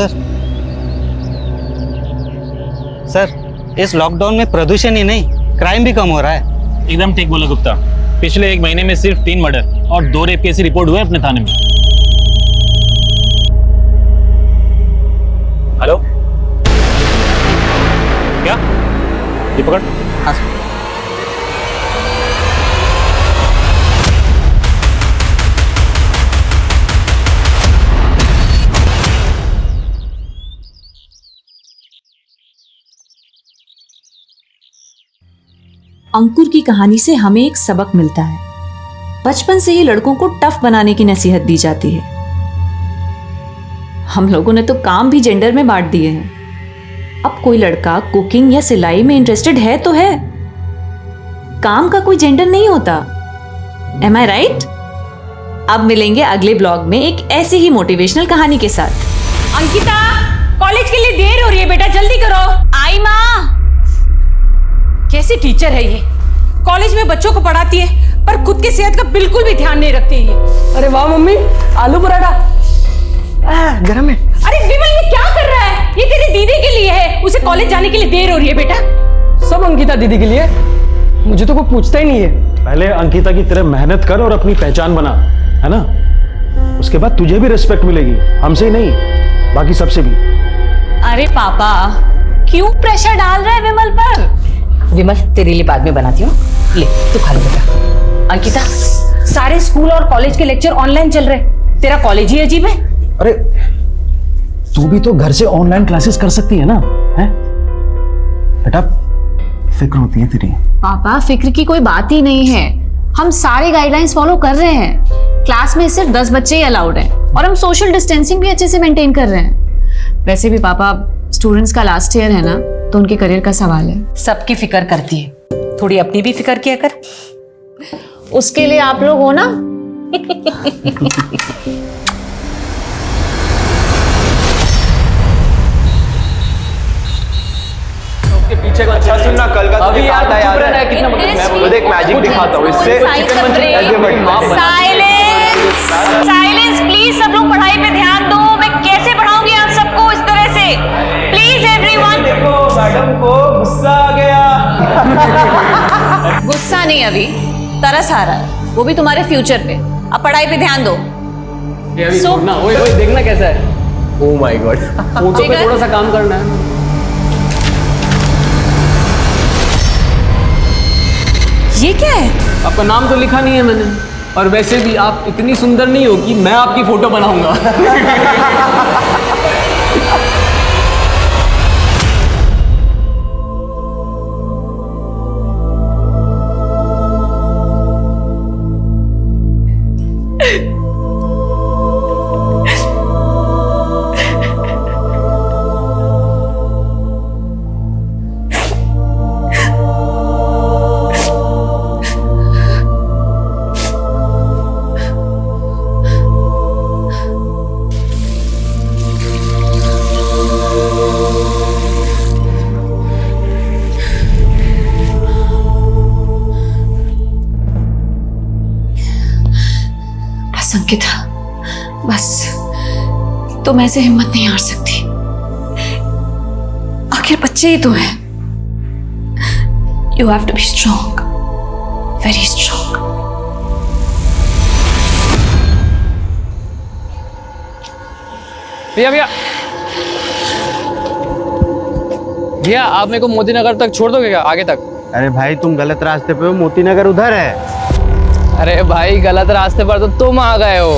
Sir. Sir, इस lockdown में प्रदूषण ही नहीं, क्राइम भी कम हो रहा है। एकदम ठीक बोला गुप्ता। पिछले 1 महीने में सिर्फ 3 मर्डर और 2 रेप केस रिपोर्ट हुए अपने थाने में। हेलो, क्या? ये पकड़। हाँ सर। अंकुर की कहानी से हमें एक सबक मिलता है। बचपन से ही लड़कों को टफ बनाने की नसीहत दी जाती है। हम लोगों ने तो काम भी जेंडर में बांट दिए हैं। अब कोई लड़का कुकिंग या सिलाई में इंटरेस्टेड है तो है, काम का कोई जेंडर नहीं होता। एम आई राइट? अब मिलेंगे अगले ब्लॉग में एक ऐसी ही मोटिवेशनल कहानी के साथ। अंकिता, कॉलेज के लिए देर हो रही है बेटा, जल्दी करो। आई माँ। कैसी टीचर है ये? कॉलेज में बच्चों को पढ़ाती है पर खुद की सेहत का बिल्कुल भी ध्यान नहीं रखती है। अरे वाह मम्मी, आलू पराठा गरम है। अरे विमल, ये क्या कर रहा है? ये तेरी दीदी के लिए है, उसे कॉलेज जाने के लिए देर हो रही है बेटा। सब अंकिता दीदी के लिए, मुझे तो कोई पूछता ही नहीं है। पहले अंकिता की तरह मेहनत कर और अपनी पहचान बना, है ना? उसके बाद तुझे भी रिस्पेक्ट मिलेगी, हमसे ही नहीं बाकी सबसे भी। अरे पापा, क्यों प्रेशर डाल रहा है विमल पर? विमल, तेरे लिए बाद में बनाती हूँ, ले तू खा ले बेटा। अंकिता, सारे स्कूल और कॉलेज के लेक्चर ऑनलाइन चल रहे, तेरा कॉलेज ही अजीब है। अरे तू भी तो घर से ऑनलाइन क्लासेस कर सकती है ना, है? बेटा फिक्र होती है तेरी। पापा, फिक्र की कोई बात ही नहीं है। हम सारे गाइडलाइंस फॉलो कर रहे हैं। क्लास में सिर्फ 10 बच्चे ही अलाउड हैं और हम सोशल डिस्टेंसिंग भी अच्छे से मेंटेन कर रहे हैं। वैसे भी पापा, स्टूडेंट्स का लास्ट ईयर है ना, तो उनके करियर का सवाल है। सबकी फिक्र करती है, थोड़ी अपनी भी फिक्र किया कर। उसके लिए आप लोग हो ना। पीछे का अच्छा सुनना, कल का अभी याद है कितना मैं देख मैजिक दिखाता हूँ इससे। साइलेंस प्लीज, सब लोग पढ़ाई पे ध्यान दो। मैं कैसे पढ़ाऊंगी आप सबको इस तरह से? Please everyone. देखो मैडम को गुस्सा आ गया। गुस्सा नहीं, अभी तरस आ रहा है, वो भी तुम्हारे फ्यूचर पे। अब पढ़ाई पे ध्यान दो। ओए देखना कैसा है। ओह माय गॉड, फोटो पे थोड़ा सा काम करना है। ये क्या है? आपका नाम तो लिखा नहीं है मैंने, और वैसे भी आप इतनी सुंदर नहीं हो कि मैं आपकी फोटो बनाऊंगा। अंकिता, बस तुम ऐसे हिम्मत नहीं हार सकती। आखिर बच्चे ही तो हैं। You have to be strong, very strong. भैया भैया भैया, आप मेरे को मोती नगर तक छोड़ दोगे क्या, आगे तक? अरे भाई, तुम गलत रास्ते पे हो, मोती नगर उधर है। अरे भाई, गलत रास्ते पर तो तुम आ गए हो।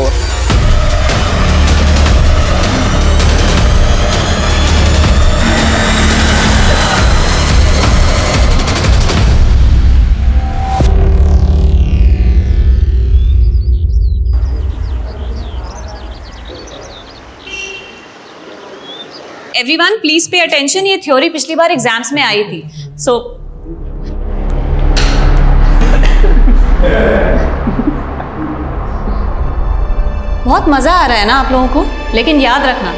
एवरीवन प्लीज पे अटेंशन, ये थ्योरी पिछली बार एग्जाम्स में आई थी। सो बहुत मजा आ रहा है ना आप लोगों को, लेकिन याद रखना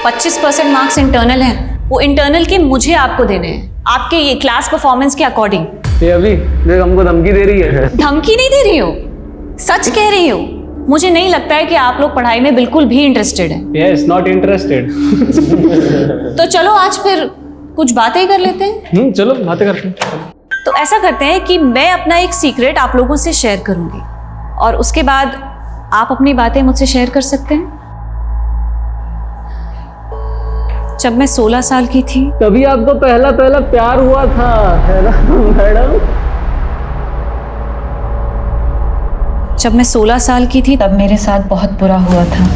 25% मार्क्स इंटरनल हैं। वो इंटरनल के मुझे आपको देने हैं, आपके ये क्लास परफॉर्मेंस के अकॉर्डिंग। ये अभी देख हमको धमकी दे रही है। धमकी नहीं दे रही हो, सच कह रही हो। मुझे नहीं लगता है कि आप लोग पढ़ाई में बिल्कुल भी इंटरेस्टेड हैं। Yes, not interested. तो चलो आज फिर कुछ बातें ही कर लेते हैं। चलो बातें करते हैं। तो ऐसा करते हैं कि मैं अपना एक सीक्रेट आप लोगों से शेयर करूंगी और उसके बाद आप अपनी बातें मुझसे शेयर कर सकते हैं। जब मैं 16 साल की थी तभी आपको पहला प्यार हुआ था, है ना मैडम? जब मैं 16 साल की थी तब मेरे साथ बहुत बुरा हुआ था।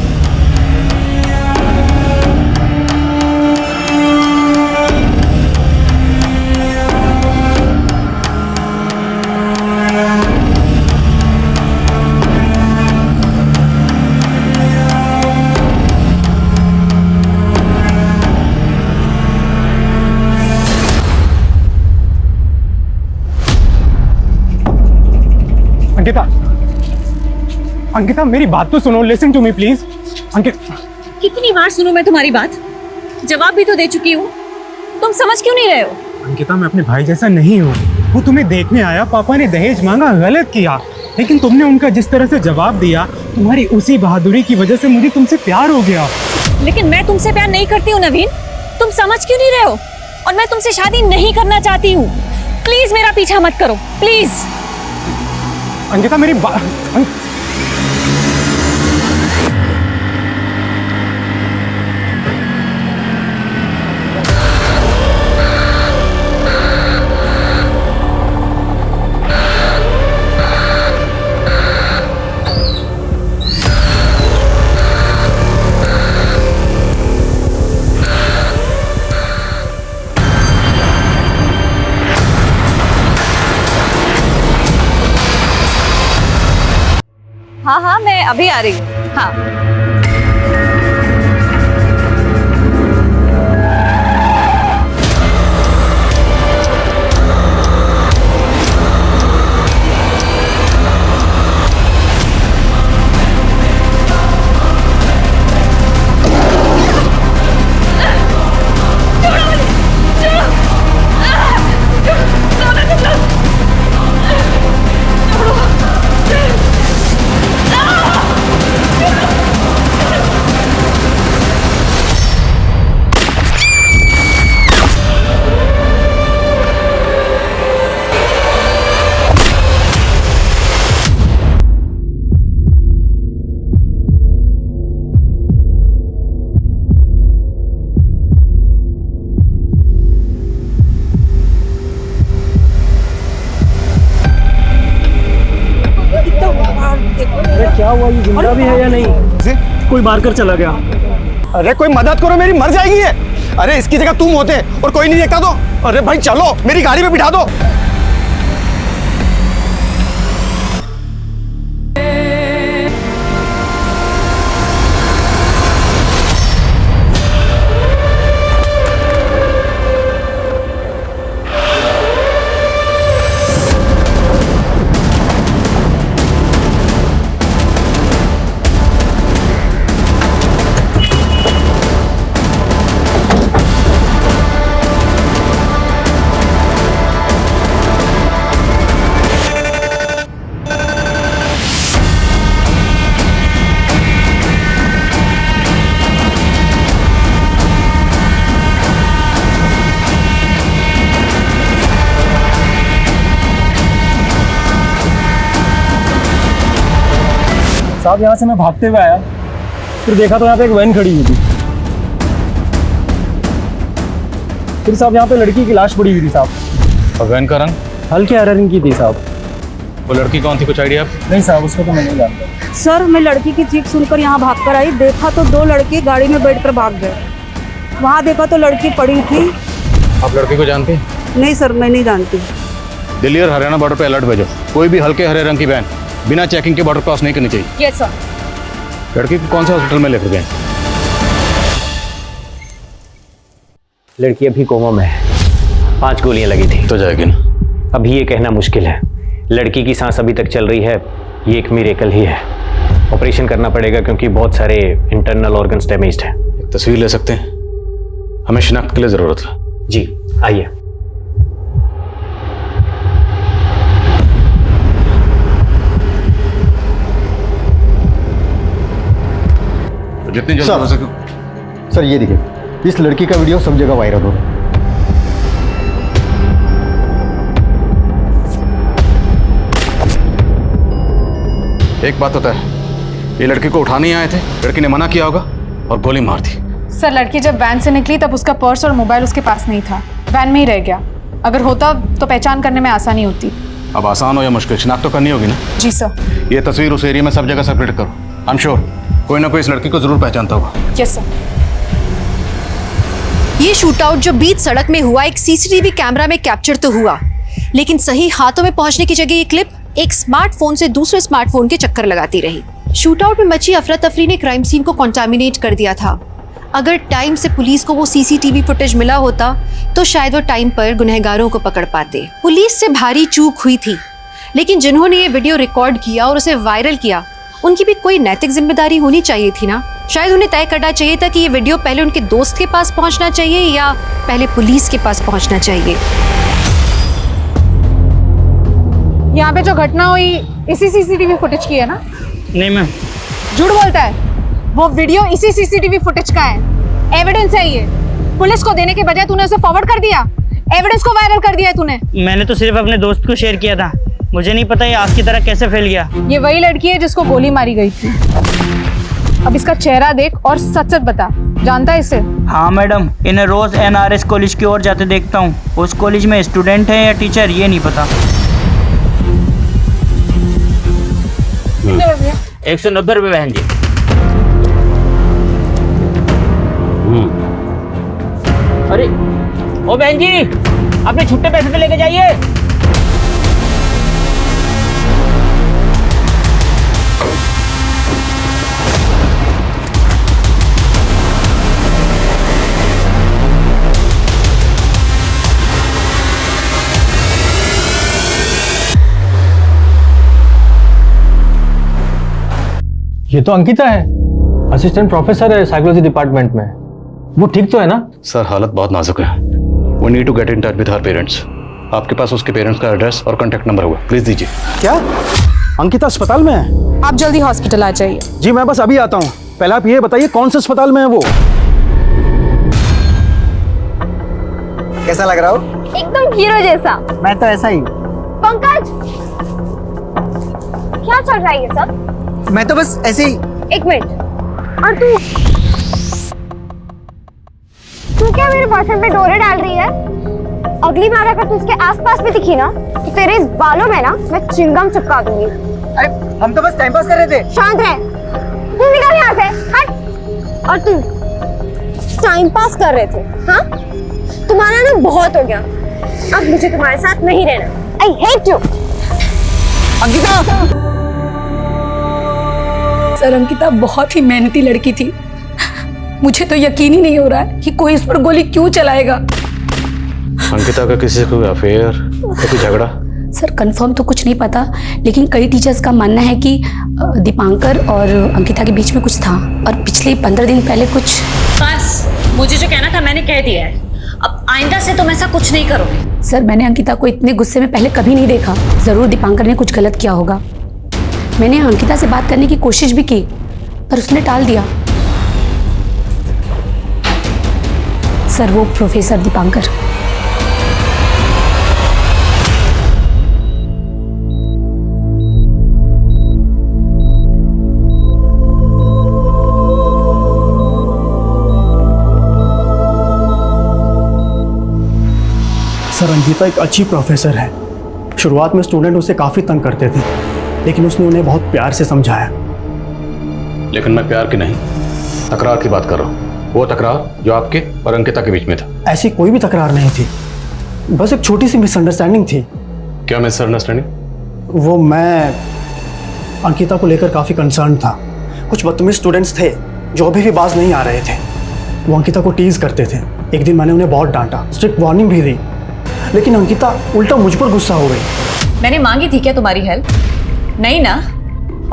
अंकिता, मेरी बात तो सुनो, लिसन टू मी प्लीज। कितनी बार सुनूं मैं तुम्हारी बात? जवाब भी तो दे चुकी हूँ, तुम समझ क्यों नहीं रहे हो? अंकिता, मैं अपने भाई जैसा नहीं हूँ। वो तुम्हें देखने आया, पापा ने दहेज मांगा, गलत किया, लेकिन तुमने उनका जिस तरह से जवाब दिया, तुम्हारी उसी बहादुरी की वजह से मुझे तुमसे प्यार हो गया। लेकिन मैं तुमसे प्यार नहीं करती हूँ नवीन, तुम समझ क्यों नहीं रहे हो? और मैं तुमसे शादी नहीं करना चाहती हूँ। प्लीज मेरा पीछा मत करो, प्लीज। अंकिता, मेरी बात। हाँ हाँ, मैं अभी आ रही हूँ। हाँ क्या हुआ, ये जिंदा भी है या नहीं? कोई मार कर चला गया। अरे कोई मदद करो, मेरी मर जाएगी है। अरे इसकी जगह तुम होते और कोई नहीं देखता तो। अरे भाई चलो, मेरी गाड़ी में बिठा दो। साहब, यहाँ से मैं भागते हुए आया, फिर देखा तो यहाँ पे एक वैन खड़ी हुई थी। फिर साहब यहाँ पे लड़की की लाश पड़ी हुई थी साहब। और वैन का रंग? हल्के हरे रंग की थी साहब। वो लड़की कौन थी, कुछ आइडिया? नहीं साहब, उसको तो मैं नहीं जानता। सर, मैं लड़की की चीख सुनकर यहाँ भागकर आई, देखा तो 2 लड़के गाड़ी में बैठकर भाग गए। वहाँ देखा तो लड़की पड़ी थी। आप लड़की को जानते हैं? नहीं सर, मैं नहीं जानती। दिल्ली और हरियाणा बॉर्डर पे अलर्ट भेजो। कोई भी हल्के हरे रंग की वैन बिना चेकिंग के बॉर्डर क्रॉस नहीं करनी चाहिए। Yes sir. लड़की को कौन से हॉस्पिटल में लेकर गए? लड़की अभी कोमा में है, 5 गोलियां लगी थी। तो जाएगी ना? अभी ये कहना मुश्किल है। लड़की की सांस अभी तक चल रही है, ये एक मिरेकल ही है। ऑपरेशन करना पड़ेगा क्योंकि बहुत सारे इंटरनल ऑर्गन्स डैमेज्ड हैं। एक तस्वीर ले सकते हैं? हमें शिनाख्त के लिए जरूरत है। जी आइए। तो जितनी जल्दी हो सके। सर ये देखिए, इस लड़की का वीडियो सब जगह वायरल हो रहा है। एक बात होता है, ये लड़की को उठाने आए थे, लड़की ने मना किया होगा और गोली मार दी। सर लड़की जब वैन से निकली तब उसका पर्स और मोबाइल उसके पास नहीं था, वैन में ही रह गया। अगर होता तो पहचान करने में आसानी होती। अब आसान हो या मुश्किल, शिनाख्त तो करनी होगी ना। जी सर। ये तस्वीर उस एरिया में सब जगह सर्कुलेट करो। आई एम श्योर कोई ना कोई इस लड़की को जरूर पहचानता होगा। Yes sir. ये शूटआउट जो बीच सड़क में हुआ एक सीसीटीवी कैमरा में कैप्चर तो हुआ, लेकिन सही हाथों में पहुंचने की जगह ये क्लिप एक स्मार्टफोन से दूसरे स्मार्टफोन के चक्कर लगाती रही। शूटआउट में मची अफरा तफरी ने क्राइम सीन को कॉन्टामिनेट कर दिया था। अगर टाइम से पुलिस को वो सीसीटीवी फुटेज मिला होता तो शायद वो टाइम पर गुनहगारों को पकड़ पाते। पुलिस से भारी चूक हुई थी, लेकिन जिन्होंने ये वीडियो रिकॉर्ड किया और उसे वायरल किया, उनकी भी कोई नैतिक जिम्मेदारी होनी चाहिए थी ना। शायद उन्हें तय करना चाहिए था कि ये वीडियो पहले उनके दोस्त के पास पहुंचना चाहिए या पहले पुलिस के पास पहुंचना चाहिए। यहाँ पे जो घटना हुई इसी सीसीटीवी फुटेज की है ना? नहीं मैम। झूठ बोलता है, वो वीडियो इसी सीसीटीवी फुटेज का है। एविडेंस है ये। पुलिस को देने के बजाय तूने उसे फॉरवर्ड कर दिया, एविडेंस को वायरल कर दिया है तूने। मैंने तो सिर्फ अपने दोस्त को शेयर किया था, मुझे नहीं पता ये आग की तरह कैसे फैल गया। ये वही लड़की है जिसको गोली मारी गई थी। अब इसका चेहरा देख और सच सच बता, जानता है इसे? हाँ मैडम, इन्हें रोज NRS कॉलेज की ओर जाते देखता हूँ। उस कॉलेज में स्टूडेंट है या टीचर ये नहीं पता। 190 रुपये बहन जी। अरे ओ बहन जी, अपने छुट्टे पैसे तो लेके जाइए। ये तो अंकिता है, असिस्टेंट प्रोफेसर है साइकोलॉजी डिपार्टमेंट में। वो ठीक तो है ना? सर हालत बहुत नाजुक है। We need to get in touch with her parents. आपके पास उसके पेरेंट्स का एड्रेस और कांटेक्ट नंबर होगा, प्लीज दीजिए। क्या अंकिता अस्पताल में है? आप जल्दी हॉस्पिटल आ जाइए। जी मैं बस अभी आता हूँ। पहले आप ये बताइए कौन से अस्पताल में है वो? कैसा लग रहा हो? एकदम हीरो जैसा। मैं तो ऐसा ही। पंकज, क्या चल रहा है ये सब? मैं तो बस ऐसे ही। एक मिनट, और तू क्या मेरे बॉयफ्रेंड पे डोरे डाल रही है? अगली बार अगर तू उसके आसपास भी दिखी ना तो तेरे इस बालों में ना मैं चिंगम चिपका दूंगी। अरे हम तो बस टाइम पास कर रहे थे। शांत रह, तू निकल यहाँ से, हट। और तू टाइम पास कर रहे थे? हाँ, तुम्हारा ना बहुत हो गया, अब मुझे तुम्हारे साथ नहीं रहना। I hate you. Ankita! Sir Ankita बहुत ही मेहनती लड़की थी, मुझे तो यकीन ही नहीं हो रहा है कि कोई इस पर गोली क्यों चलाएगा। अंकिता का किसी से कोई अफेयर, कोई झगड़ा? सर कंफर्म तो कुछ नहीं पता, लेकिन कई टीचर्स का मानना है कि दीपांकर और अंकिता के बीच में कुछ था और पिछले 15 दिन पहले कुछ। बस मुझे जो कहना था मैंने कह दिया है, अब आइंदा से तुम ऐसा कुछ नहीं करोगे। सर मैंने अंकिता को इतने गुस्से में पहले कभी नहीं देखा। जरूर दीपांकर ने कुछ गलत किया होगा। मैंने अंकिता से बात करने की कोशिश भी की पर उसने टाल दिया। सर वो प्रोफेसर दीपांकर। सर अंकिता एक अच्छी प्रोफेसर है। शुरुआत में स्टूडेंट उसे काफ़ी तंग करते थे, लेकिन उसने उन्हें बहुत प्यार से समझाया। लेकिन मैं प्यार की नहीं, तकरार की बात कर रहा हूँ। वो तकरार जो आपके और अंकिता के बीच में था। ऐसी कोई भी तकरार नहीं थी, बस एक छोटी सी मिसअंडरस्टैंडिंग थी। क्या मिसअंडरस्टैंडिंग? वो मैं अंकिता को लेकर काफ़ी कंसर्न था। कुछ बदतमीज स्टूडेंट्स थे जो अभी भी बाज नहीं आ रहे थे। वो अंकिता को टीज करते थे। एक दिन मैंने उन्हें बहुत डांटा, स्ट्रिक्ट वार्निंग भी दी, लेकिन अंकिता उल्टा मुझ पर गुस्सा हो गई। मैंने मांगी थी क्या तुम्हारी हेल्प? नहीं ना,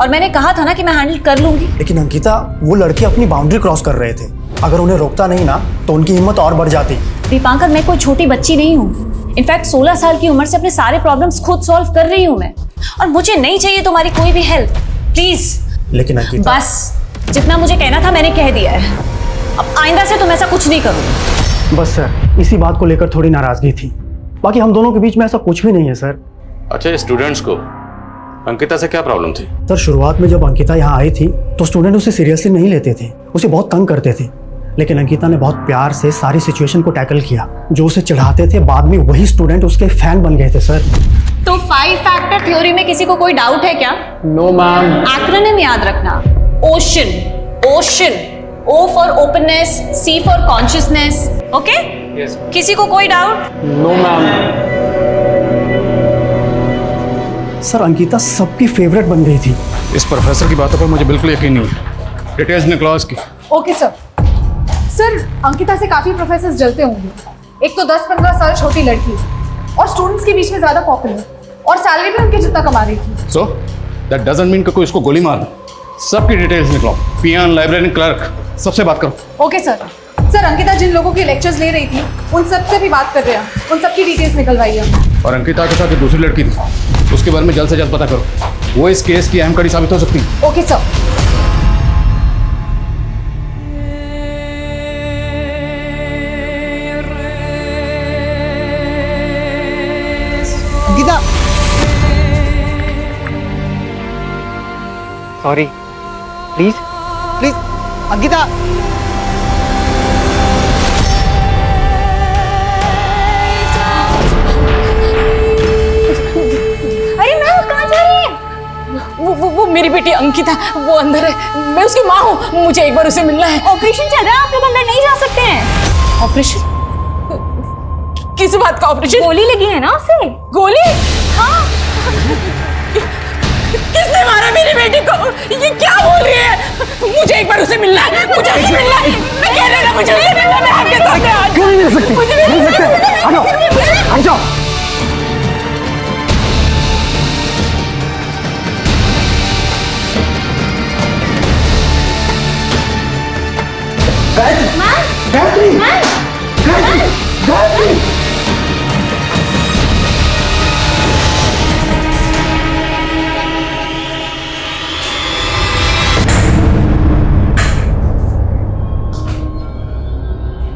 और मैंने कहा था ना कि मैं हैंडल कर लूंगी। लेकिन अंकिता, वो लड़के अपनी बाउंड्री क्रॉस कर रहे थे। अगर उन्हें रोकता नहीं ना तो उनकी हिम्मत और बढ़ जाती। दीपांकर, मैं कोई छोटी बच्ची नहीं हूँ। इनफैक्ट 16 साल की उम्र से अपने सारे प्रॉब्लम्स खुद सॉल्व कर रही हूँ मैं, और मुझे नहीं चाहिए तुम्हारी कोई भी हेल्प, प्लीज। लेकिन अंकिता, बस जितना मुझे कहना था मैंने कह दिया है। अब आइंदा से तुम ऐसा कुछ नहीं करो। बस सर, इसी बात को लेकर थोड़ी नाराजगी थी, बाकी हम दोनों के बीच में ऐसा कुछ भी नहीं है सर। अच्छा, स्टूडेंट्स को अंकिता से क्या प्रॉब्लम थी? सर शुरुआत में जब अंकिता यहाँ आई थी तो स्टूडेंट उसे सीरियसली नहीं लेते थे, उसे बहुत तंग करते थे, लेकिन अंकिता ने बहुत प्यार से सारी सिचुएशन को टैकल किया। जो उसे चिढ़ाते थे बाद में वही स्टूडेंट उसके फैन बन गए थे सर। तो 5 फैक्टर थ्योरी में किसी को कोई डाउट है क्या? No ma'am. एक्रोनिम याद रखना, ocean, ocean, O for openness, C for conscientiousness, okay? किसी को कोई doubt? No ma'am. Sir Ankita सबकी फेवरेट बन गई थी। इस प्रोफेसर की बातों पर मुझे बिल्कुल यकीन नहीं है। डिटेल्स निकलो की। Okay sir. सर अंकिता से काफी प्रोफेसर जलते होंगे। एक तो 10-15 साल छोटी लड़की और स्टूडेंट्स के बीच में ज्यादा पॉपुलर, और सैलरी भी उनके जितना कमा रही थी। सो दैट डजंट मीन कि कोई इसको गोली मार दे। सबकी डिटेल्स निकलो, पियान, लाइब्रेरियन, क्लर्क, सबसे बात करो। Okay sir. सर अंकिता जिन लोगों की लेक्चर्स ले रही थी उन सबसे भी बात कर रहे हैं, उन सबकी डिटेल्स निकलवाइए। और अंकिता के साथ जो दूसरी लड़की थी उसके बारे में जल्द से जल्द पता करो, वो इस केस की अहम कड़ी साबित हो सकती है। Okay sir. Ankita, sorry, please please Ankita. अरे मैं कहाँ जा रही है? वो मेरी बेटी अंकिता, वो अंदर है, मैं उसकी माँ हूँ, मुझे एक बार उसे मिलना है। ऑपरेशन चल रहा है, आप लोग अंदर नहीं जा सकते हैं। ऑपरेशन? किस बात का ऑपरेशन? गोली लगी है ना उसे। गोली? हाँ। किसने मारा मेरी बेटी को? ये क्या बोल रही है? मुझे एक बार उसे मिलना है, मुझे उसे मिलना है। मैं कह रही हूँ मुझे उसे मिलना है, मैं आपके साथ क्यों नहीं मिल सकते? मिल सकते, आ जाओ, आ जाओ।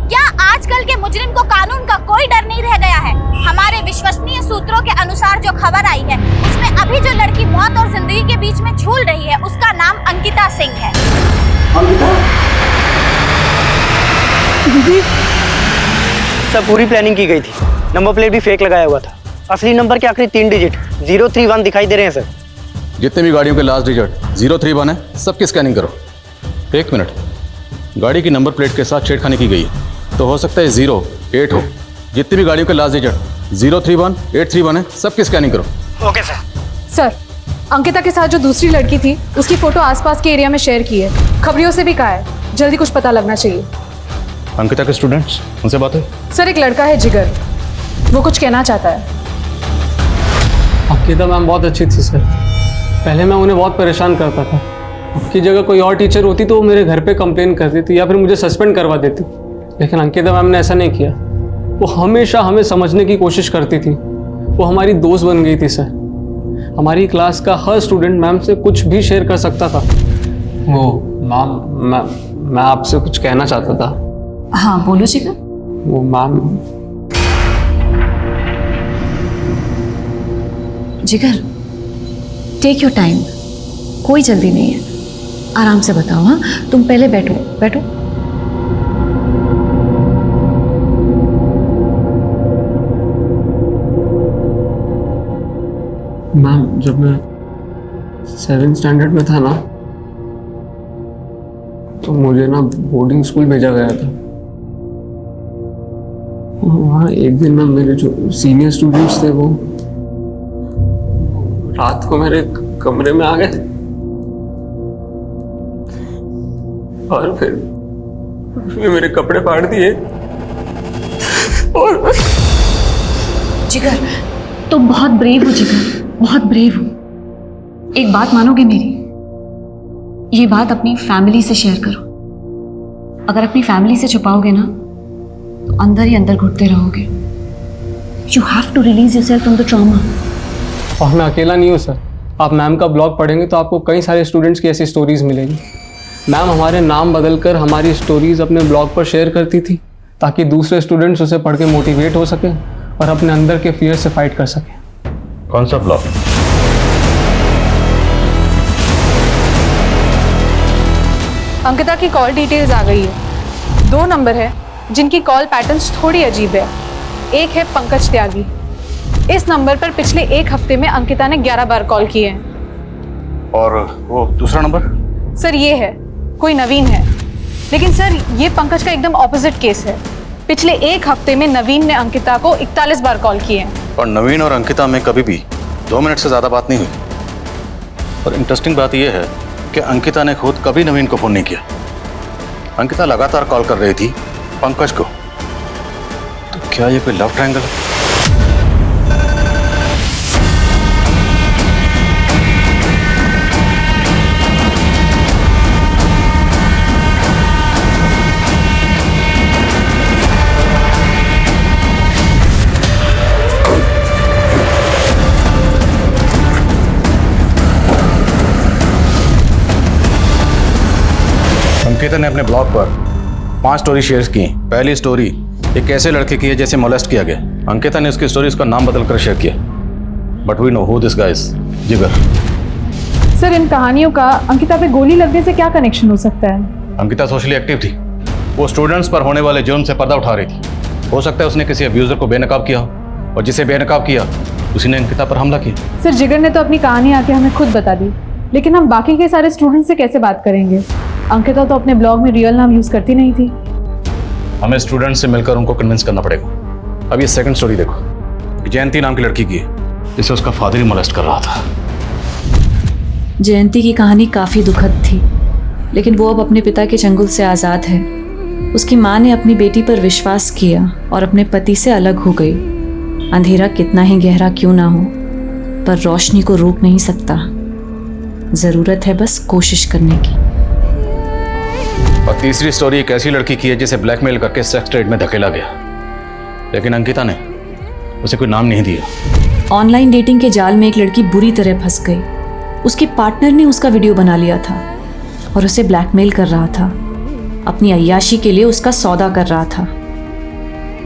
क्या आजकल के मुजरिम को कानून का कोई डर नहीं रह गया है? हमारे विश्वसनीय सूत्रों के अनुसार जो खबर आई है उसमें अभी जो लड़की मौत और जिंदगी के बीच में झूल रही है उसका नाम अंकिता सिंह है। सर पूरी प्लानिंग की गई थी, नंबर प्लेट भी फेक लगाया हुआ था, असली नंबर के आखिरी 3 डिजिट 031 दिखाई दे रहे हैं सर। जितने भी गाड़ियों के लास्ट डिजिट 031 है, सबकी स्कैनिंग करो। 1 मिनट, गाड़ी की नंबर प्लेट के साथ छेड़खानी की गई है, तो हो सकता है 08 हो। जितनी भी गाड़ियों के लास्ट डिजिट 031, 831 है, सबकी स्कैनिंग करो। Okay sir. सर अंकिता के साथ जो दूसरी लड़की थी उसकी फोटो आसपास के एरिया में शेयर की है, खबरियों से भी कहा है, जल्दी कुछ पता लगना चाहिए। अंकिता के स्टूडेंट्स, उनसे बात है? सर एक लड़का है जिगर, वो कुछ कहना चाहता है। अंकिता मैम बहुत अच्छी थी सर, पहले मैं उन्हें बहुत परेशान करता था। उनकी जगह कोई और टीचर होती तो वो मेरे घर पे कंप्लेन करती थी या फिर मुझे सस्पेंड करवा देती, लेकिन अंकिता मैम ने ऐसा नहीं किया। वो हमेशा हमें समझने की कोशिश करती थी, वो हमारी दोस्त बन गई थी सर। हमारी क्लास का हर स्टूडेंट मैम से कुछ भी शेयर कर सकता था। वो मैम, मैं आपसे कुछ कहना चाहता था। हाँ बोलो जिगर। वो मैम, जिगर टेक योर टाइम, कोई जल्दी नहीं है, आराम से बताओ। हाँ तुम पहले बैठो बैठो। मैम जब मैं 7th स्टैंडर्ड में था ना, तो मुझे ना बोर्डिंग स्कूल भेजा गया था। वहाँ एक दिन ना मेरे जो सीनियर स्टूडेंट्स थे वो रात को मेरे कमरे में आ गए और फिर मेरे कपड़े फाड़ दिए। और जिगर तुम बहुत ब्रेव हो जिगर, बहुत ब्रेव हो। एक बात मानोगे मेरी, ये बात अपनी फैमिली से शेयर करो। अगर अपनी फैमिली से छुपाओगे ना तो अंदर ही अंदर घुटते रहोगे। You have to release yourself from the trauma. और मैं अकेला नहीं हूँ सर, आप मैम का ब्लॉग पढ़ेंगे तो आपको कई सारे स्टूडेंट्स की ऐसी स्टोरीज मिलेगी। मैम हमारे नाम बदलकर हमारी स्टोरीज अपने ब्लॉग पर शेयर करती थी ताकि दूसरे स्टूडेंट्स उसे पढ़ के मोटिवेट हो सकें और अपने अंदर के फियर से फाइट कर सकें। कौन सा ब्लॉग? अंकिता की कॉल डिटेल्स आ गई है। 2 नंबर है जिनकी कॉल पैटर्न्स थोड़ी अजीब है। एक है पंकज त्यागी। इस नंबर पर पिछले 1 हफ्ते में अंकिता ने 11 बार कॉल किए हैं। और वो दूसरा नंबर? सर ये है, कोई नवीन है। लेकिन सर ये पंकज का एकदम ऑपोजिट केस है। पिछले 1 हफ्ते में नवीन ने अंकिता को 41 बार कॉल किए हैं। और नवीन और अंकिता में कभी भी 2 मिनट से ज़्यादा बात नहीं हुई। और इंटरेस्टिंग बात यह है कि अंकिता ने खुद कभी नवीन को फ़ोन नहीं किया। अंकिता लगातार कॉल कर रही थी पंकज को। तो क्या ये कोई लव ट्रायंगल है? अंकिता ने अपने ब्लॉग पर 5 स्टोरी शेयर की। पहली स्टोरी एक ऐसे लड़के की है जैसे मोलेस्ट किया गया। अंकिता ने उसकी स्टोरी उसका नाम बदलकर शेयर किया। But we know who this guy is. Jigar. Sir इन कहानियों का अंकिता पे गोली लगने से क्या कनेक्शन हो सकता है? अंकिता सोशली एक्टिव थी। वो स्टूडेंट्स पर होने वाले जुर्म से पर्दा उठा रही थी। हो सकता है उसने किसी अब्यूजर को बेनकाब किया हो और जिसे बेनकाब किया उसी ने अंकिता पर हमला किया। सर जिगर ने तो अपनी कहानी आके हमें खुद बता दी, लेकिन हम बाकी के सारे स्टूडेंट्स से कैसे बात करेंगे? अंकिता तो अपने ब्लॉग में रियल नाम यूज करती नहीं थी। हमें स्टूडेंट से मिलकर उनको कन्विंस करना पड़ेगा। अब ये सेकंड स्टोरी देखो। जयंती नाम की लड़की की है जिसे उसका फादर ही मोलेस्ट कर रहा था। जयंती की कहानी काफ़ी दुखद थी, लेकिन वो अब अपने पिता के चंगुल से आज़ाद है। उसकी माँ ने अपनी बेटी पर विश्वास किया और अपने पति से अलग हो गई। अंधेरा कितना ही गहरा क्यों ना हो, पर रोशनी को रोक नहीं सकता। ज़रूरत है बस कोशिश करने की। और तीसरी स्टोरी एक ऐसी लड़की की है जिसे ब्लैकमेल करके सेक्स ट्रेड में धकेला गया, लेकिन अंकिता ने उसे कोई नाम नहीं दिया। ऑनलाइन डेटिंग के जाल में एक लड़की बुरी तरह फंस गई। उसके पार्टनर ने उसका वीडियो बना लिया था और उसे ब्लैकमेल कर रहा था। अपनी अय्याशी के लिए उसका सौदा कर रहा था।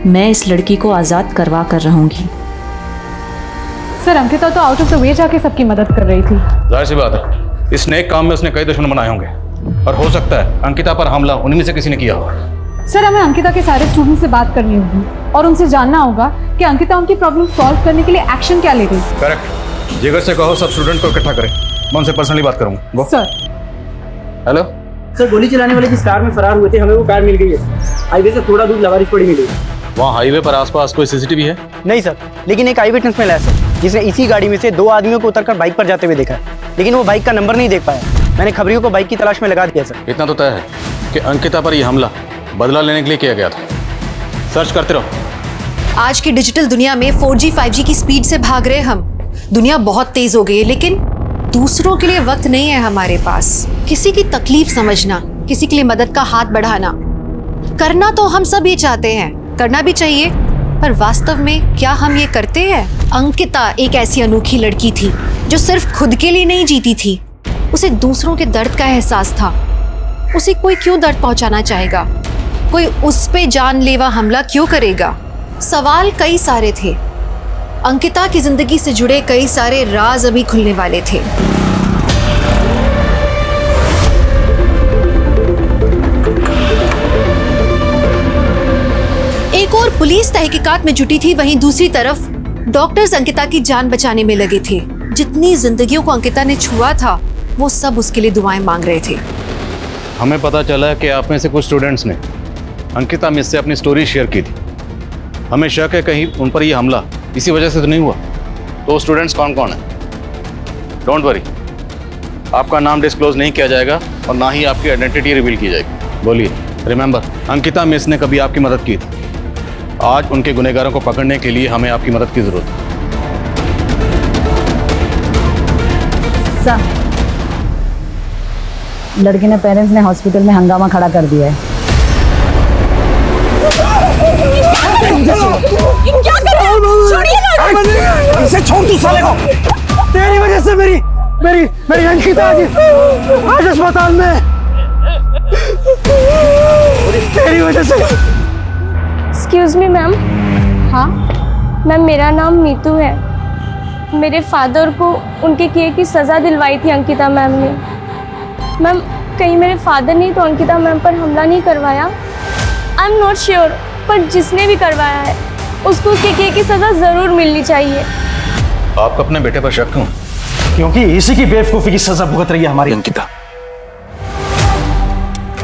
मैं इस लड़की को आज़ाद करवा कर रहूंगी। सर अंकिता तो आउट ऑफ द वे जाके सबकी मदद कर रही थी। जाहिर सी बात है, इस नेक काम में उसने कई दुश्मन बनाए होंगे और हो सकता है अंकिता पर हमला उन्हीं में से किसी ने किया हो। सर हमें अंकिता के सारे स्टूडेंट से बात करनी होगी और उनसे जानना होगा कि अंकिता उनकी प्रॉब्लम सॉल्व करने के लिए एक्शन क्या ले रही है। करेक्ट। जिगर से कहो सब स्टूडेंट को इकट्ठा करें। मैं उनसे पर्सनली बात करूंगा। सर। हेलो सर, गोली चलाने वाले जिस कार में फरार हुए थे हमें वो कार मिल गई है। हाईवे से थोड़ा दूर लवारिश पड़ी मिली। वहाँ हाईवे पर आसपास कोई सीसीटीवी है? नहीं सर, लेकिन एक आई विटनेस मिला है सर, जिसने इसी गाड़ी में से 2 आदमियों को उतरकर बाइक पर जाते हुए देखा है, लेकिन वो बाइक का नंबर नहीं देख पाया। मैंने खबरियों को बाइक की तलाश में लगा दिया सर। इतना तो तय है कि अंकिता पर यह हमला बदला लेने के लिए किया गया था। सर्च करते रहो। आज की डिजिटल दुनिया में 4G 5G की स्पीड से भाग रहे हम। दुनिया बहुत तेज हो गई है, लेकिन दूसरों के लिए वक्त नहीं है हमारे पास। किसी की तकलीफ समझना, किसी के लिए मदद का हाथ बढ़ाना, करना तो हम सब ये चाहते हैं, करना भी चाहिए, पर वास्तव में क्या हम ये करते हैं? अंकिता एक ऐसी अनोखी लड़की थी जो सिर्फ खुद के लिए नहीं जीती थी। उसे दूसरों के दर्द का एहसास था। उसे कोई क्यों दर्द पहुंचाना चाहेगा? कोई उस पे जानलेवा हमला क्यों करेगा? सवाल कई सारे थे। अंकिता की जिंदगी से जुड़े कई सारे राज अभी खुलने वाले थे। एक और पुलिस तहकीकात में जुटी थी, वहीं दूसरी तरफ डॉक्टर्स अंकिता की जान बचाने में लगे थे। जितनी जिंदगियों को अंकिता ने छुआ था, वो सब उसके लिए दुआएं मांग रहे थे। हमें पता चला कि आप में से कुछ स्टूडेंट्स ने अंकिता मिस से अपनी स्टोरी शेयर की थी। हमें शक है कहीं उन पर यह हमला इसी वजह से तो नहीं हुआ। तो स्टूडेंट्स कौन कौन है? डोंट वरी, आपका नाम डिस्क्लोज नहीं किया जाएगा और ना ही आपकी आइडेंटिटी रिवील की जाएगी। बोलिए। रिमेंबर, अंकिता मिस ने कभी आपकी मदद की थी। आज उनके गुनहगारों को पकड़ने के लिए हमें आपकी मदद की जरूरत है। लड़की ने पेरेंट्स ने हॉस्पिटल में हंगामा खड़ा कर दिया है। क्या कर रहे हो? छोड़िए ना। इसे छोड़ तू साले को। तेरी वजह से मेरी अंकिता आज अस्पताल में। वजह से। Excuse me ma'am. हाँ मैम, मेरा नाम मीतू है। मेरे फादर को उनके किए की सज़ा दिलवाई थी अंकिता मैम ने। मैम, कहीं मेरे फादर ने तो अंकिता मैम पर हमला नहीं करवाया? आई एम नॉट श्योर, पर जिसने भी करवाया है उसको उसके किए की सज़ा ज़रूर मिलनी चाहिए। आपको अपने बेटे पर शक क्यों? क्योंकि इसी की बेवकूफ़ी की सज़ा भुगत रही है हमारी अंकिता।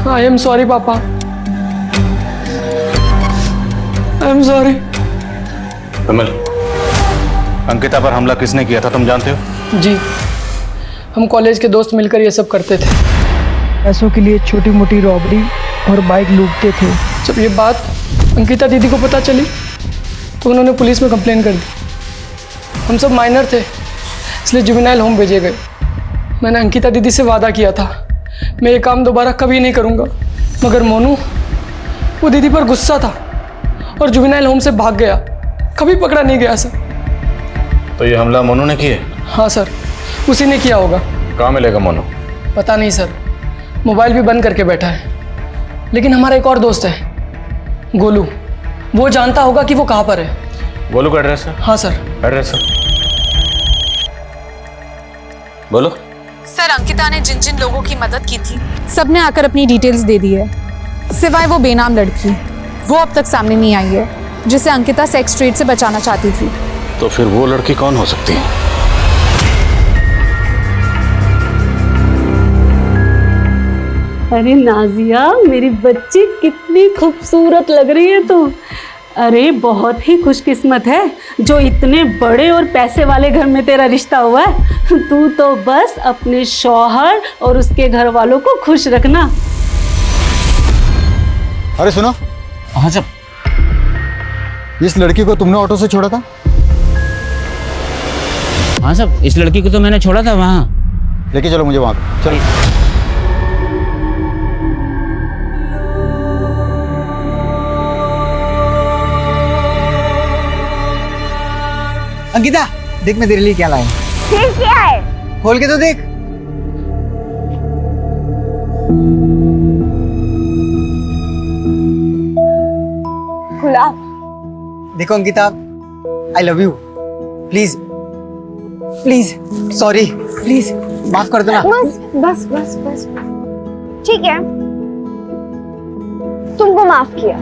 आई एम सॉरी पापा, आई एम सॉरी। विमल, अंकिता पर हमला किसने किया था तुम जानते हो? जी, हम कॉलेज के दोस्त मिलकर ये सब करते थे। पैसों के लिए छोटी मोटी रॉबरी और बाइक लूटते थे। जब ये बात अंकिता दीदी को पता चली तो उन्होंने पुलिस में कंप्लेन कर दी। हम सब माइनर थे, इसलिए जुवेनाइल होम भेजे गए। मैंने अंकिता दीदी से वादा किया था मैं ये काम दोबारा कभी नहीं करूँगा, मगर मोनू वो दीदी पर गुस्सा था और जुवेनाइल होम से भाग गया, कभी पकड़ा नहीं गया सर। तो ये हमला मोनू ने किया? हाँ सर, उसी ने किया होगा। कहाँ मिलेगा मोनू? पता नहीं सर, मोबाइल भी बंद करके बैठा है। लेकिन हमारा एक और दोस्त है गोलू, वो जानता होगा कि वो कहाँ पर है। गोलू का एड्रेस है? हाँ सर। एड्रेस है, बोलो। सर, अंकिता ने जिन जिन लोगों की मदद की थी सबने आकर अपनी डिटेल्स दे दी है, सिवाय वो बेनाम लड़की। वो अब तक सामने नहीं आई है जिसे अंकिता सेक्स ट्रेड से बचाना चाहती थी। तो फिर वो लड़की कौन हो सकती है? अरे नाजिया, मेरी बच्ची कितनी खूबसूरत लग रही है तू। अरे बहुत ही खुशकिस्मत है जो इतने बड़े और पैसे वाले घर में तेरा रिश्ता हुआ है। तू तो बस अपने शौहर और उसके घर वालों को खुश रखना। अरे सुनो। हाँ साहब। इस लड़की को तुमने ऑटो से छोड़ा था? हाँ साहब, इस लड़की को तो मैंने छोड़ा था वहाँ। लेके चलो मुझे वहाँ। चल। अंकिता, देख मैं तेरे लिए क्या लाया। फिर क्या है? खोल के तो देख। गुलाब। देखो Ankita, I love you. Please please, sorry, please माफ कर दो ना। बस बस बस बस, ठीक है, तुमको माफ किया।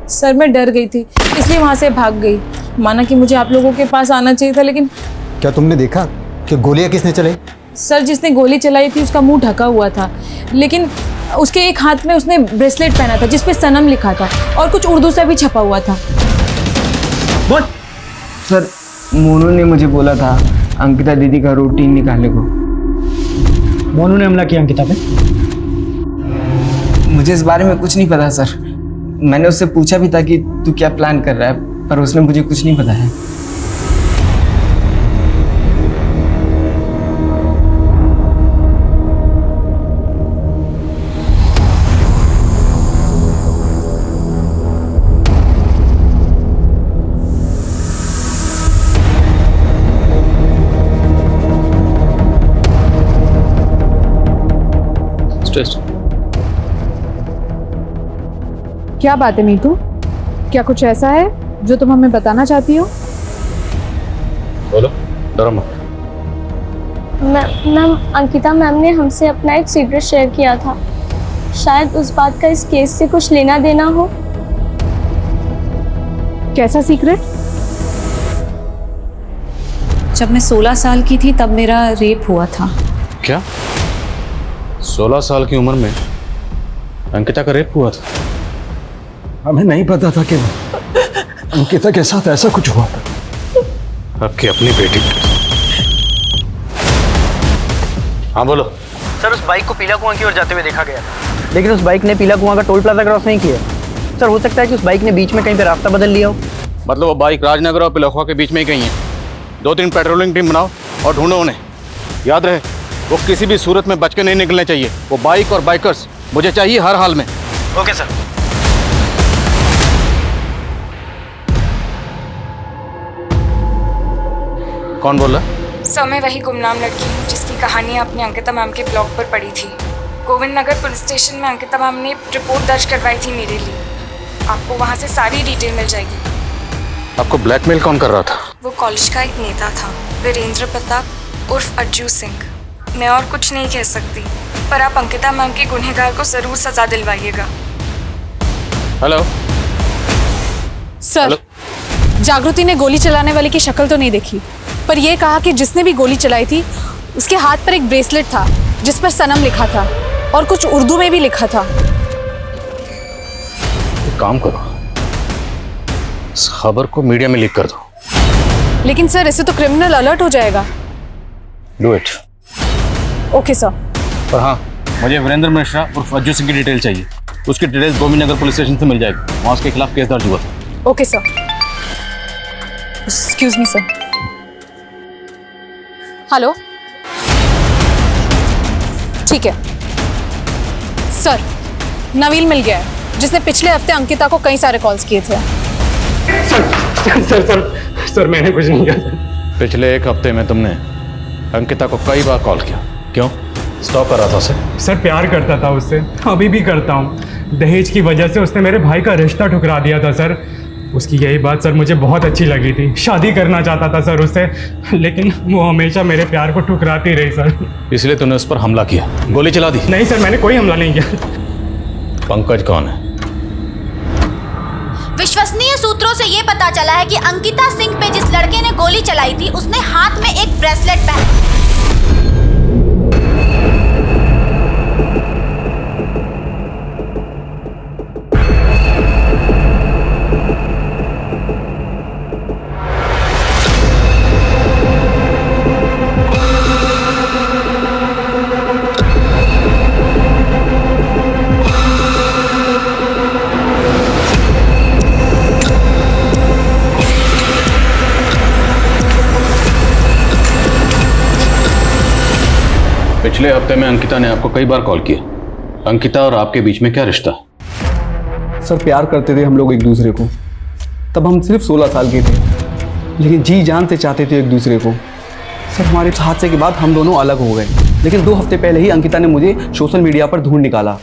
सर, मैं डर गई थी इसलिए वहाँ से भाग गई। माना कि मुझे आप लोगों के पास आना चाहिए था, लेकिन क्या तुमने देखा कि गोलियां किसने चलाई? सर, जिसने गोली चलाई थी उसका मुंह ढका हुआ था, लेकिन उसके एक हाथ में उसने ब्रेसलेट पहना था जिस पे सनम लिखा था और कुछ उर्दू से भी छपा हुआ था। बोल। सर, मोनू ने मुझे बोला था अंकिता दीदी का रूटीन निकालने को। मोनू ने हमला किया अंकिता पे? मुझे इस बारे में कुछ नहीं पता सर। मैंने उससे पूछा भी था कि तू क्या प्लान कर रहा है, पर उसने मुझे कुछ नहीं बताया। क्या बात है मीतू? क्या कुछ ऐसा है जो तुम हमें बताना चाहती हो? बोलो, डरो मत। मैम, अंकिता मैम ने हमसे अपना एक सीक्रेट शेयर किया था। शायद उस बात का इस केस से कुछ लेना देना हो। कैसा सीक्रेट? जब मैं 16 साल की थी तब मेरा रेप हुआ था। क्या? 16 साल की उम्र में अंकिता का रेप हुआ था? हमें नहीं पता था कि अंकिता के साथ ऐसा कुछ हुआ था। आपकी अपनी बेटी। हाँ बोलो। सर उस बाइक को पीला कुआं की ओर जाते हुए देखा गया था, लेकिन उस बाइक ने पीला कुआं का टोल प्लाजा क्रॉस नहीं किया। सर हो सकता है कि उस बाइक ने बीच में कहीं पे रास्ता बदल लिया हो। मतलब वो बाइक राजनगर और पिलखुआ के बीच में ही कहीं है। 2-3 पेट्रोलिंग टीम बनाओ और ढूंढो उन्हें। याद रहे, वो किसी भी सूरत में बच के नहीं निकलने चाहिए। वो बाइक और बाइकर्स मुझे चाहिए हर हाल में। Okay sir. कौन बोल रहा? सर मैं वही गुमनाम लड़की हूँ जिसकी कहानी आपने अंकिता मैम के ब्लॉग पर पढ़ी थी। गोविंद नगर पुलिस स्टेशन में अंकिता मैम ने रिपोर्ट दर्ज करवाई थी मेरे लिए। आपको वहाँ से सारी डिटेल मिल जाएगी। आपको ब्लैकमेल कौन कर रहा था? वो कॉलेज का एक नेता था, वीरेंद्र प्रताप उर्फ अज्जू सिंह। मैं और कुछ नहीं कह सकती, पर आप अंकिता मैम के गुनहगार को जरूर सजा दिलवाइएगा। हेलो सर, जागृति ने गोली चलाने वाले की शक्ल तो नहीं देखी, पर यह कहा कि जिसने भी गोली चलाई थी उसके हाथ पर एक ब्रेसलेट था जिस पर सनम लिखा था और कुछ उर्दू में भी लिखा था। एक काम करो, इस खबर को मीडिया में लीक कर दो। लेकिन सर इससे तो क्रिमिनल अलर्ट हो जाएगा। Do it. Okay sir. पर हाँ, मुझे वीरेंद्र मिश्रा उर्फ अज्जू सिंह की डिटेल चाहिए। उसकी details Govind Nagar police station से मिल जाएगी। वहाँ उसके खिलाफ केस दर्ज हुआ था। Okay sir. Excuse me sir. Hello, ठीक है सर। नवील मिल गया है जिसने पिछले हफ्ते अंकिता को कई सारे कॉल्स किए थे। सर मैंने कुछ नहीं किया। पिछले 1 हफ्ते में तुमने अंकिता को कई बार कॉल किया, क्यों? स्टॉक कर रहा था उसे? सर प्यार करता था उससे, अभी भी करता हूँ। दहेज की वजह से उसने मेरे भाई का रिश्ता ठुकरा दिया था सर। उसकी यही बात सर मुझे बहुत अच्छी लगी थी। शादी करना चाहता था सर उससे, लेकिन वो हमेशा मेरे प्यार को ठुकराती रही सर। इसलिए तूने उस पर हमला किया, गोली चला दी? नहीं सर, मैंने कोई हमला नहीं किया। पंकज कौन है? विश्वसनीय सूत्रों से ये पता चला है कि अंकिता सिंह पे जिस लड़के ने गोली चलाई थी उसने हाथ में एक ब्रेसलेट पहना। पिछले हफ्ते में अंकिता ने आपको कई बार कॉल किया। अंकिता और आपके बीच में क्या रिश्ता? सर प्यार करते थे हम लोग एक दूसरे को। तब हम सिर्फ 16 साल के थे, लेकिन जी जान से चाहते थे एक दूसरे को। सर हमारे हादसे के बाद हम दोनों अलग हो गए, लेकिन 2 हफ्ते पहले ही अंकिता ने मुझे सोशल मीडिया पर ढूंढ निकाला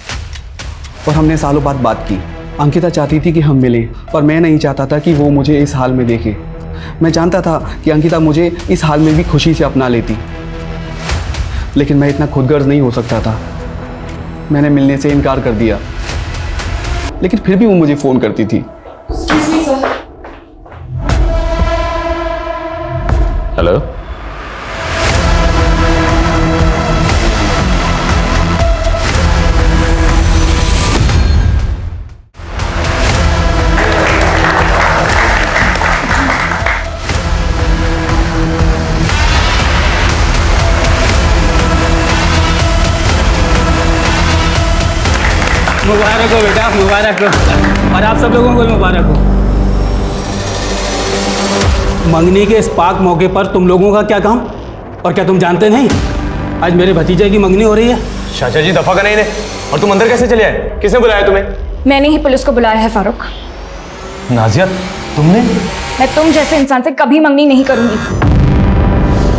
और हमने सालों बाद बात की। अंकिता चाहती थी कि हम मिलें, पर मैं नहीं चाहता था कि वो मुझे इस हाल में देखे। मैं जानता था कि अंकिता मुझे इस हाल में भी खुशी से अपना लेती, लेकिन मैं इतना खुदगर्ज नहीं हो सकता था। मैंने मिलने से इनकार कर दिया, लेकिन फिर भी वो मुझे फ़ोन करती थी। हेलो, मुबारक हो बेटा, मुबारक हो। और आप सब लोगों को भी मुबारक हो। मंगनी के इस पाक मौके पर तुम लोगों का क्या काम? और क्या तुम जानते नहीं आज मेरे भतीजे की मंगनी हो रही है? चाचा जी दफा का नहीं ने। और तुम अंदर कैसे चले आए? किसने बुलाया तुम्हें? मैंने ही पुलिस को बुलाया है फारूक। नाजिया तुमने? मैं तुम जैसे इंसान से कभी मंगनी नहीं करूंगी।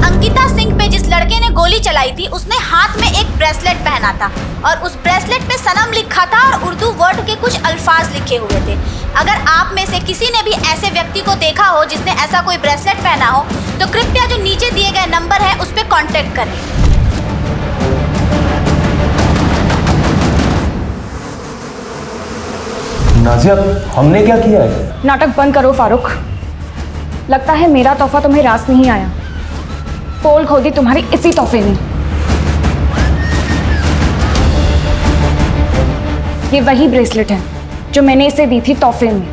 अंकिता सिंह पे जिस लड़के ने गोली चलाई थी उसने हाथ में एक ब्रेसलेट पहना था और उस ब्रेसलेट पे सनम लिखा था और उर्दू वर्ड के कुछ अल्फाज लिखे हुए थे। अगर आप में से किसी ने भी ऐसे व्यक्ति को देखा हो जिसने ऐसा कोई ब्रेसलेट पहना हो तो कृपया जो नीचे दिए गए नंबर है उस पर कांटेक्ट करें। नाजिया हमने क्या किया है? नाटक बंद करो फारूक। लगता है मेरा तोहफा तुम्हें रास नहीं आया। पोल खोदी तुम्हारी इसी तोहफे ने। ये वही ब्रेसलेट है जो मैंने इसे दी थी तोहफे में,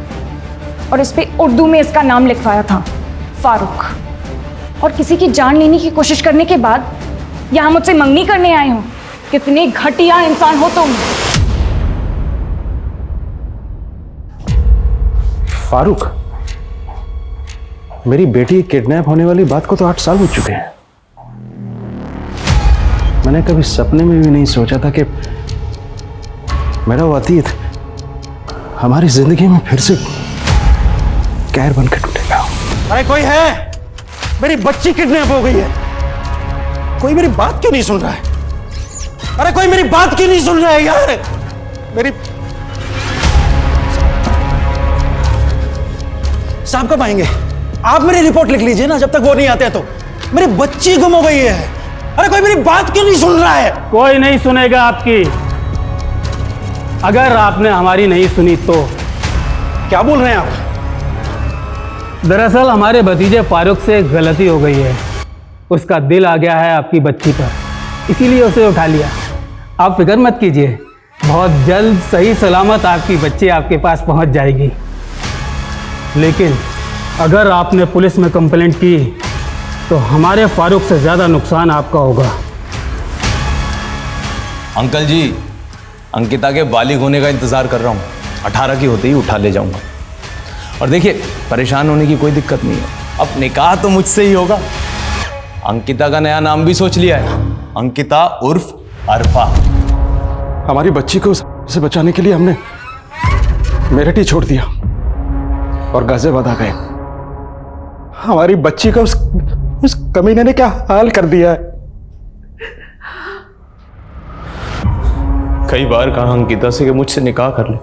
और इस पे उर्दू में इसका नाम लिखवाया था, फारूक। और किसी की जान लेने की कोशिश करने के बाद यहाँ मुझसे मंगनी करने आए हो। कितनी घटिया इंसान हो तुम। फारूक, मेरी बेटी किडनैप होने वाली बात को तो 8 साल हो चुके हैं। मैंने कभी सपने में भी नहीं सोचा था कि मेरा वो अतीत हमारी जिंदगी में फिर से कहर बनकर टूटेगा। अरे कोई है? मेरी बच्ची किडनैप हो गई है। कोई मेरी बात क्यों नहीं सुन रहा है? अरे कोई मेरी बात क्यों नहीं सुन रहा है यार? मेरी साहब कब आएंगे? आप मेरी रिपोर्ट लिख लीजिए ना, जब तक वो नहीं आते तो। मेरी बच्ची गुम हो गई है। अरे कोई मेरी बात क्यों नहीं सुन रहा है? कोई नहीं सुनेगा आपकी। अगर आपने हमारी नहीं सुनी तो। क्या बोल रहे हैं आप? दरअसल हमारे भतीजे फारूक से एक गलती हो गई है। उसका दिल आ गया है आपकी बच्ची पर, इसीलिए उसे उठा लिया। आप फिक्र मत कीजिए, बहुत जल्द सही सलामत आपकी बच्ची आपके पास पहुंच जाएगी। लेकिन अगर आपने पुलिस में कंप्लेंट की तो हमारे फारूक से ज़्यादा नुकसान आपका होगा। अंकल जी, अंकिता के बालिग होने का इंतज़ार कर रहा हूँ। 18 की होते ही उठा ले जाऊँगा। और देखिए, परेशान होने की कोई दिक्कत नहीं है। अब निकाह तो मुझसे ही होगा। अंकिता का नया नाम भी सोच लिया है, अंकिता उर्फ अरफा। हमारी बच्ची को से बचाने के लिए हमने मेरठ ही छोड़ दिया और गाजियाबाद आ गए। हमारी बच्ची का उस कमीने ने क्या हाल कर दिया है। कई बार कहा अंकिता से कि मुझसे निकाह कर ले,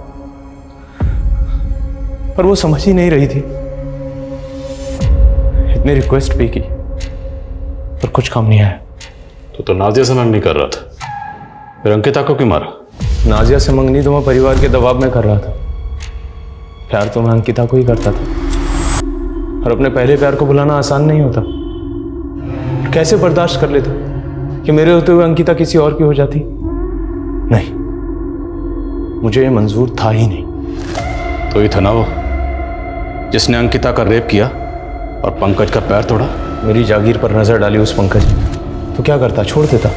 पर वो समझ ही नहीं रही थी। इतनी रिक्वेस्ट भी की पर कुछ काम नहीं आया। तो नाजिया से मंगनी कर रहा था, फिर अंकिता को क्यों मारा? नाजिया से मंगनी तो मैं परिवार के दबाव में कर रहा था। प्यार तो मैं अंकिता को ही करता था, और अपने पहले प्यार को भुलाना आसान नहीं होता। कैसे बर्दाश्त कर लेता कि मेरे होते हुए अंकिता किसी और की हो जाती? नहीं, मुझे ये मंजूर था ही नहीं। तो ही था ना वो जिसने अंकिता का रेप किया और पंकज का पैर तोड़ा। मेरी जागीर पर नजर डाली उस पंकज ने, तो क्या करता? छोड़ देता।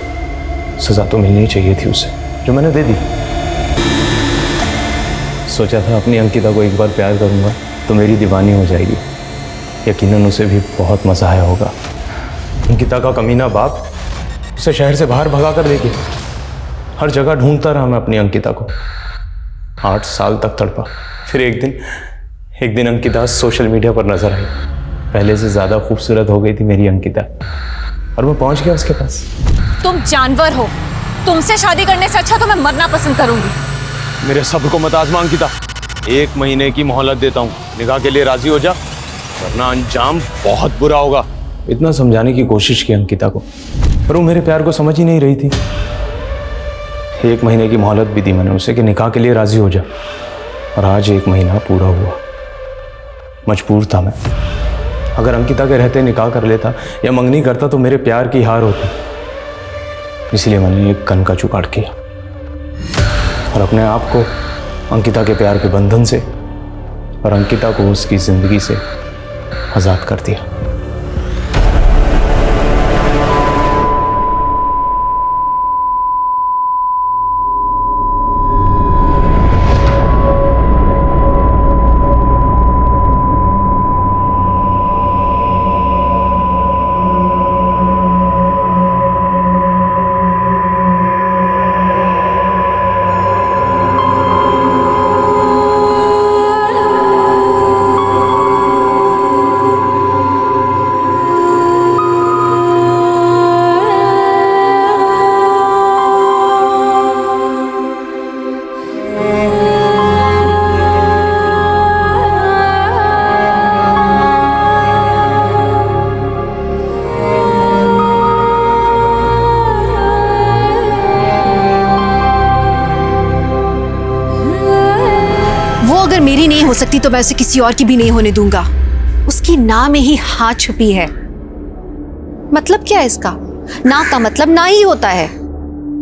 सजा तो मिलनी चाहिए थी उसे, जो मैंने दे दी। सोचा था अपनी अंकिता को एक बार प्यार करूंगा तो मेरी दीवानी हो जाएगी। यकीनन उसे भी बहुत मजा आया होगा। अंकिता का कमीना बाप उसे शहर से बाहर भगा कर लेके हर जगह ढूंढता रहा मैं अपनी अंकिता को। 8 साल तक तड़पा। फिर एक दिन अंकिता सोशल मीडिया पर नजर आई। पहले से ज्यादा खूबसूरत हो गई थी मेरी अंकिता, और मैं पहुंच गया उसके पास। तुम जानवर हो। तुमसे शादी करने से अच्छा तो मैं मरना पसंद करूंगी। मेरे सब्र को मत आजमा अंकिता। 1 महीने की मोहलत देता हूँ, निकाह के लिए राजी हो जा, वरना अंजाम बहुत बुरा होगा। इतना समझाने की कोशिश की अंकिता को, पर वो मेरे प्यार को समझ ही नहीं रही थी। 1 महीने की मोहलत भी दी मैंने उसे कि निकाह के लिए राजी हो जा, और आज 1 महीना पूरा हुआ। मजबूर था मैं। अगर अंकिता के रहते निकाह कर लेता या मंगनी करता तो मेरे प्यार की हार होती। इसलिए मैंने एक कन का जुगाड़ किया और अपने आप को अंकिता के प्यार के बंधन से और अंकिता को उसकी जिंदगी से आजाद कर दिया। मेरी नहीं हो सकती तो मैं उसे किसी और की भी नहीं होने दूंगा। उसकी ना में ही हाँ छुपी है। मतलब क्या है इसका? ना का मतलब ना ही होता है।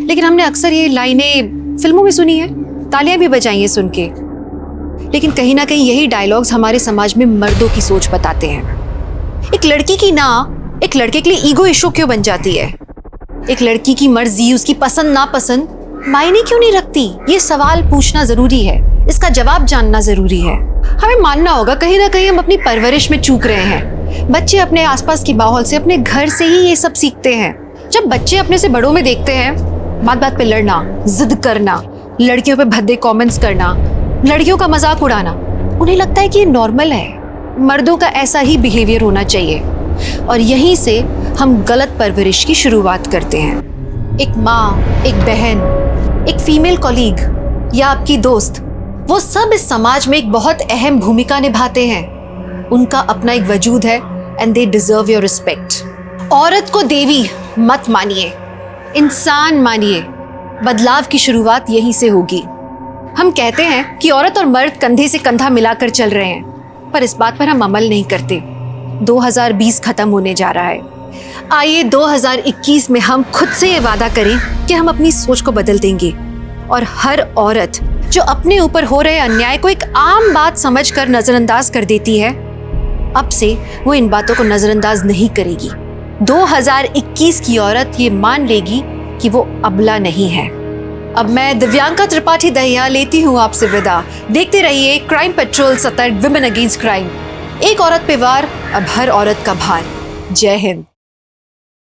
लेकिन हमने अक्सर ये लाइनें फिल्मों में सुनी है, तालियां भी बजाई हैं सुन के। लेकिन कहीं ना कहीं यही डायलॉग्स हमारे समाज में मर्दों की सोच बताते हैं। एक लड़की की ना एक लड़के के लिए ईगो इशू क्यों बन जाती है? एक लड़की की मर्जी, उसकी पसंद नापसंद मायने क्यों नहीं रखती? ये सवाल पूछना जरूरी है, इसका जवाब जानना जरूरी है। हमें मानना होगा कहीं ना कहीं हम अपनी परवरिश में चूक रहे हैं। बच्चे अपने आसपास के माहौल से, अपने घर से ही ये सब सीखते हैं। जब बच्चे अपने से बड़ों में देखते हैं बात बात पे लड़ना, जिद करना, लड़कियों पे भद्दे कमेंट्स करना, लड़कियों का मजाक उड़ाना, उन्हें लगता है कि ये नॉर्मल है, मर्दों का ऐसा ही बिहेवियर होना चाहिए। और यहीं से हम गलत परवरिश की शुरुआत करते हैं। एक माँ, एक बहन, एक फीमेल कॉलीग या आपकी दोस्त, वो सब इस समाज में एक बहुत अहम भूमिका निभाते हैं। उनका अपना एक वजूद है and they deserve your respect. औरत को देवी मत मानिए, इंसान मानिए। बदलाव की शुरुआत यहीं से होगी। हम कहते हैं कि औरत और मर्द कंधे से कंधा मिलाकर चल रहे हैं, पर इस बात पर हम अमल नहीं करते। 2020 खत्म होने जा रहा है। आइए 2021 में हम खुद से ये वादा करें कि हम अपनी सोच को बदल देंगे और हर औरत जो अपने ऊपर हो रहे अन्याय को एक आम बात समझकर नजरअंदाज कर देती है, अब से वो इन बातों को नजरअंदाज नहीं करेगी। 2021 की औरत ये मान लेगी कि वो अबला नहीं है। अब मैं दिव्यांका त्रिपाठी दहिया लेती हूँ आपसे विदा। देखते रहिए क्राइम पेट्रोल, सतर्क, विमेन अगेंस्ट क्राइम। एक औरत पे वार, अब हर औरत का भार। जय हिंद।